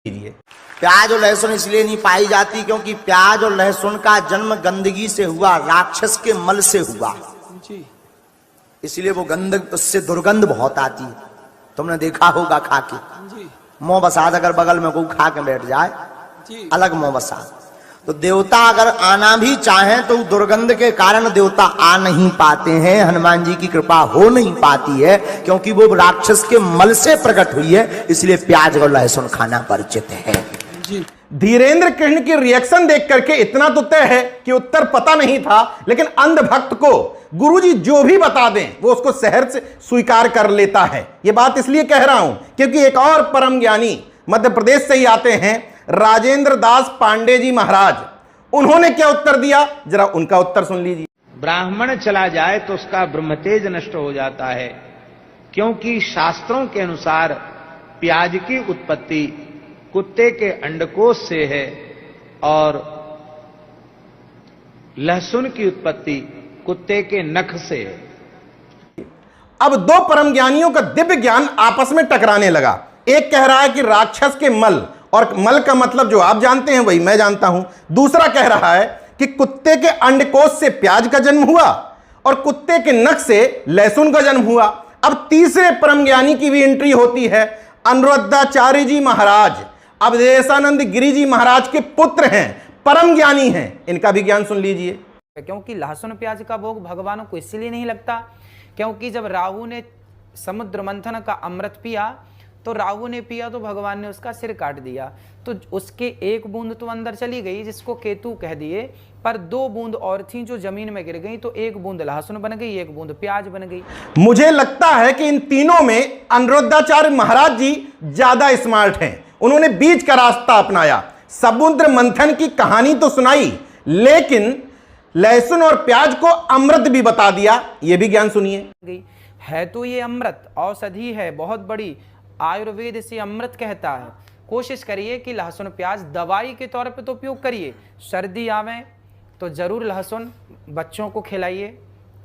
कीजिए। प्याज और लहसुन इसलिए नहीं पाई जाती क्योंकि प्याज और लहसुन का जन्म गंदगी से हुआ, राक्षस के मल से हुआ, इसलिए वो गंध, उससे दुर्गंध बहुत आती है। तुमने देखा होगा खा के, मोह बसात अगर बगल में कोई खा के बैठ जाए, अलग मोह बसात। तो देवता अगर आना भी चाहें तो दुर्गंध के कारण देवता आ नहीं पाते हैं, हनुमान जी की कृपा हो नहीं पाती है, क्योंकि वो राक्षस के मल से प्रकट हुई है, इसलिए प्याज और लहसुन खाना परिचित है। धीरेन्द्र कृष्ण की रिएक्शन देख करके इतना तो तय है कि उत्तर पता नहीं था, लेकिन अंध भक्त को गुरुजी जो भी बता दें वो उसको सहर्ष से स्वीकार कर लेता है। यह बात इसलिए कह रहा हूं क्योंकि एक और परम ज्ञानी मध्य प्रदेश से ही आते हैं, राजेंद्र दास पांडे जी महाराज। उन्होंने क्या उत्तर दिया, जरा उनका उत्तर सुन लीजिए। ब्राह्मण चला जाए तो उसका ब्रह्मतेज नष्ट हो जाता है, क्योंकि शास्त्रों के अनुसार प्याज की उत्पत्ति कुत्ते के अंडकोश से है और लहसुन की उत्पत्ति कुत्ते के नख से है। अब दो परम ज्ञानियों का दिव्य ज्ञान आपस में टकराने लगा। एक कह रहा है कि राक्षस के मल, और मल का मतलब जो आप जानते हैं वही मैं जानता हूं। दूसरा कह रहा है कि कुत्ते के अंडकोश से प्याज का जन्म हुआ और कुत्ते के नख से लहसुन का जन्म हुआ। अब तीसरे परम ज्ञानी की भी एंट्री होती है, अनुरुद्धाचार्य जी महाराज। अवधेशानंद गिरी जी महाराज के पुत्र हैं, परम ज्ञानी हैं, इनका भी ज्ञान सुन लीजिए। क्योंकि लहसुन प्याज का भोग भगवानों को इसलिए नहीं लगता क्योंकि जब राहु ने समुद्र मंथन का अमृत पिया तो राहु ने पिया तो भगवान ने उसका सिर काट दिया, तो उसके एक बूंद तो अंदर चली गई जिसको केतु कह दिए, पर दो बूंद और थी जो जमीन में गिर गई, तो एक बूंद लहसुन बन गई, एक बूंद प्याज बन गई। मुझे लगता है कि इन तीनों में अनुरुद्धाचार्य महाराज जी ज्यादा स्मार्ट हैं। उन्होंने बीच का रास्ता अपनाया, समुद्र मंथन की कहानी तो सुनाई, लेकिन लहसुन और प्याज को अमृत भी बता दिया। यह भी ज्ञान सुनिए। है तो ये अमृत औषधि है बहुत बड़ी, आयुर्वेद इसे अमृत कहता है। कोशिश करिए कि लहसुन प्याज दवाई के तौर पे तो उपयोग करिए। सर्दी आवे तो जरूर लहसुन बच्चों को खिलाइए,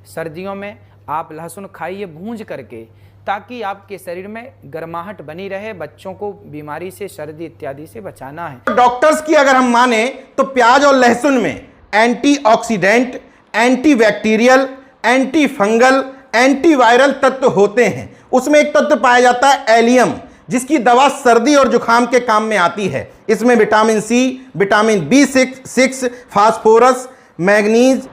सर्दियों में आप लहसुन खाइए भूंज करके, ताकि आपके शरीर में गर्माहट बनी रहे। बच्चों को बीमारी से, सर्दी इत्यादि से बचाना है। डॉक्टर्स की अगर हम माने तो प्याज और लहसुन में antioxidant, antibacterial, anti fungal, antiviral तत्व होते हैं। उसमें एक तत्व पाया जाता है एलियम, जिसकी दवा सर्दी और जुकाम के काम में आती है। इसमें vitamin C, vitamin B6, phosphorus, manganese,